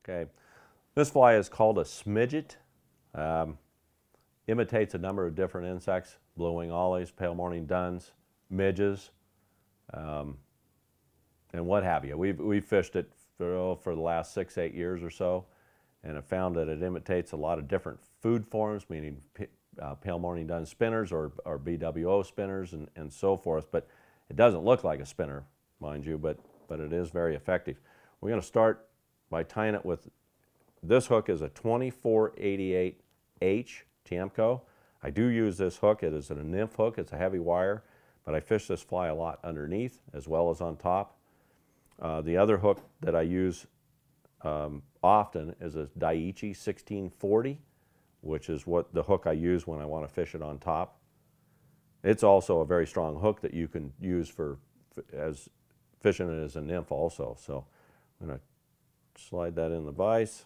Okay, this fly is called a Smidget. Imitates a number of different insects: blue-winged olives, pale morning duns, midges, and what have you. We've fished it for the last 6-8 years or so, and have found that it imitates a lot of different food forms, meaning pale morning dun spinners or BWO spinners and so forth. But it doesn't look like a spinner, mind you, but it is very effective. We're going to start by tying it with, this hook is a 2488H Tiemco. I do use this hook. It is a nymph hook. It's a heavy wire, but I fish this fly a lot underneath as well as on top. The other hook that I use often is a Daiichi 1640, which is what the hook I use when I want to fish it on top. It's also a very strong hook that you can use for as fishing it as a nymph also. So I'm going to slide that in the vise.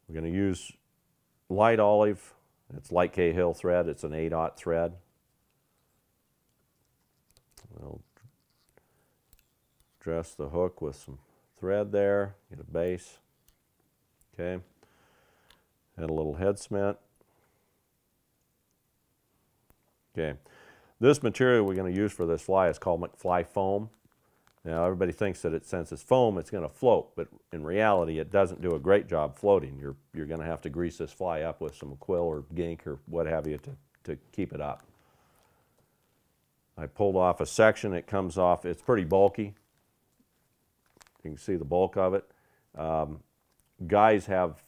We're going to use light olive. It's light Cahill thread. It's an 8/0 thread. We'll dress the hook with some thread there, get a base. Okay. Add a little head cement. Okay. This material we're going to use for this fly is called McFly foam. Now everybody thinks that since it's foam, it's going to float, but in reality it doesn't do a great job floating. You're going to have to grease this fly up with some quill or gink or what have you to keep it up. I pulled off a section. It comes off, it's pretty bulky. You can see the bulk of it. Guys have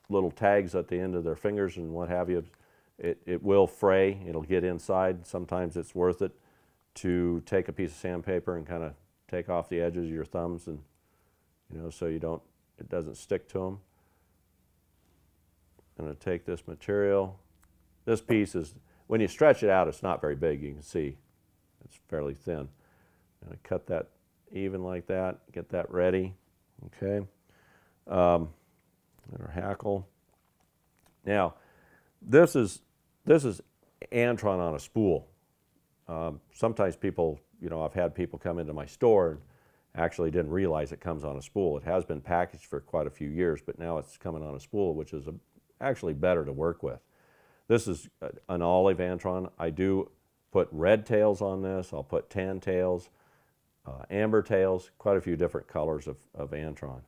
little tags at the end of their fingers and what have you. It will fray. It'll get inside. Sometimes it's worth it to take a piece of sandpaper and kind of take off the edges of your thumbs, and so it doesn't stick to them. I'm going to take this material. This piece is, when you stretch it out, it's not very big. You can see it's fairly thin. I'm going to cut that even like that. Get that ready. Okay. And our hackle. Now, this is Antron on a spool. Sometimes people, I've had people come into my store and actually didn't realize it comes on a spool. It has been packaged for quite a few years, but now it's coming on a spool, which is actually better to work with. This is an olive Antron. I do put red tails on this. I'll put tan tails, amber tails, quite a few different colors of Antron.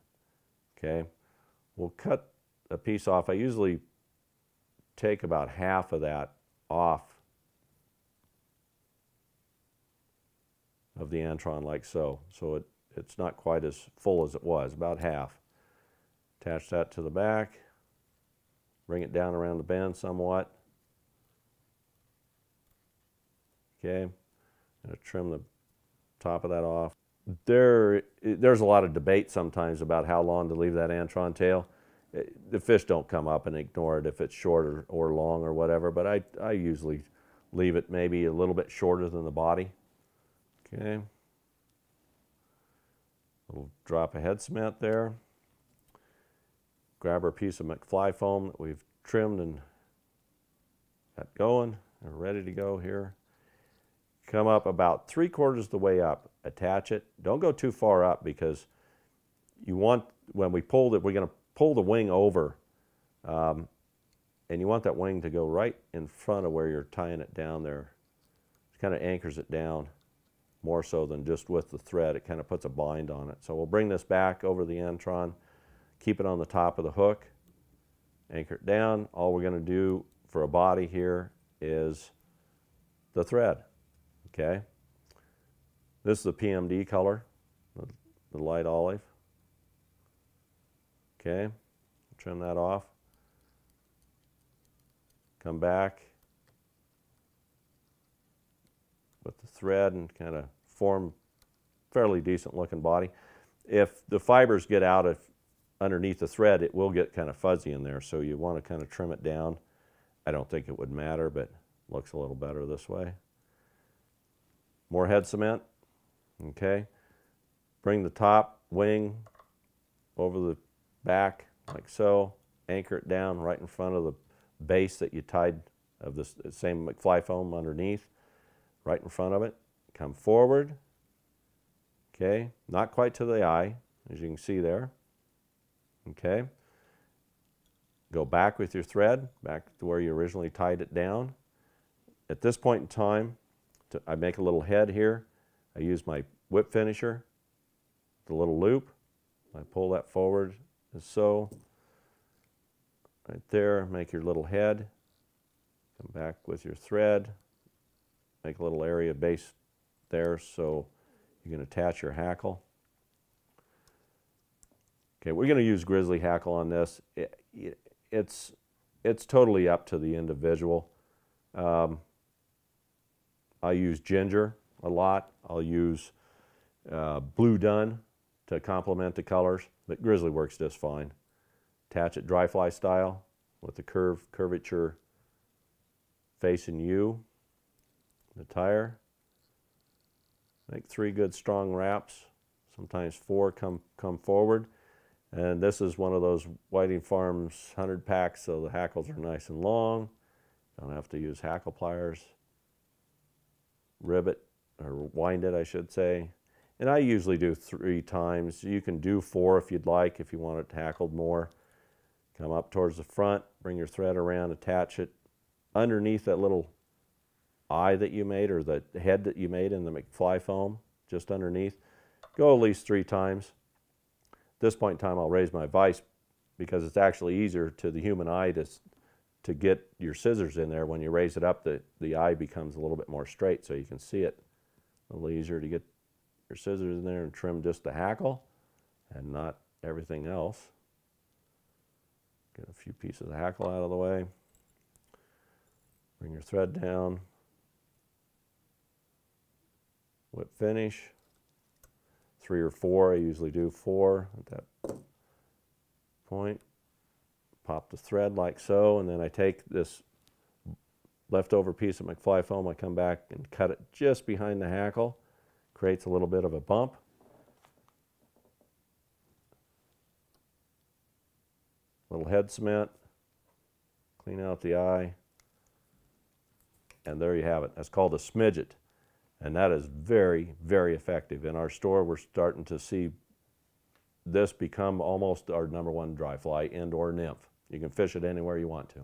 Okay, we'll cut a piece off. I usually take about half of that off of the Antron like so. So it's not quite as full as it was, about half. Attach that to the back, bring it down around the bend somewhat. Okay, I'm going to trim the top of that off. There's a lot of debate sometimes about how long to leave that Antron tail. The fish don't come up and ignore it if it's short or long or whatever, but I usually leave it maybe a little bit shorter than the body. Okay. Little drop of head cement there. Grab our piece of McFly foam that we've trimmed and got going. We're ready to go here. Come up about 3/4 of the way up. Attach it. Don't go too far up, because you want, when we pull it, we're going to pull the wing over, and you want that wing to go right in front of where you're tying it down there. It kind of anchors it down more so than just with the thread. It kind of puts a bind on it. So we'll bring this back over the Antron, keep it on the top of the hook, anchor it down. All we're going to do for a body here is the thread. Okay. This is the PMD color, the light olive. Okay, trim that off. Come back with the thread and kind of form fairly decent looking body. If the fibers get out underneath the thread, it will get kind of fuzzy in there, so you want to kind of trim it down. I don't think it would matter, but it looks a little better this way. More head cement. Okay, bring the top wing over the back like so, anchor it down right in front of the base that you tied of this same McFly foam underneath, right in front of it. Come forward. Okay, not quite to the eye, as you can see there. Okay. Go back with your thread, back to where you originally tied it down. At this point in time, I make a little head here. I use my whip finisher, the little loop. I pull that forward as so. Right there, make your little head. Come back with your thread. Make a little area base there so you can attach your hackle. Okay, we're going to use grizzly hackle on this. It's totally up to the individual. I use ginger a lot. I'll use blue dun to complement the colors, but grizzly works just fine. Attach it dry fly style with the curvature facing you, the tire. Make 3 good strong wraps, sometimes 4 come forward. And this is one of those Whiting Farms 100 packs, so the hackles are nice and long. Don't have to use hackle pliers. Rivet, or wind it, I should say. And I usually do 3 times. You can do 4 if you'd like, if you want it hackled more. Come up towards the front, bring your thread around, attach it underneath that little eye that you made, or the head that you made in the McFly foam, just underneath. Go at least 3 times. At this point in time, I'll raise my vise because it's actually easier to the human eye to get your scissors in there. When you raise it up, the eye becomes a little bit more straight so you can see it. A little easier to get your scissors in there and trim just the hackle and not everything else. Get a few pieces of hackle out of the way. Bring your thread down. Whip finish. 3 or 4, I usually do 4 at that point. Pop the thread like so, and then I take this leftover piece of McFly foam, I come back and cut it just behind the hackle. Creates a little bit of a bump. Little head cement. Clean out the eye. And there you have it. That's called a Smidget. And that is very, very effective. In our store, we're starting to see this become almost our #1 dry fly, indoor nymph. You can fish it anywhere you want to.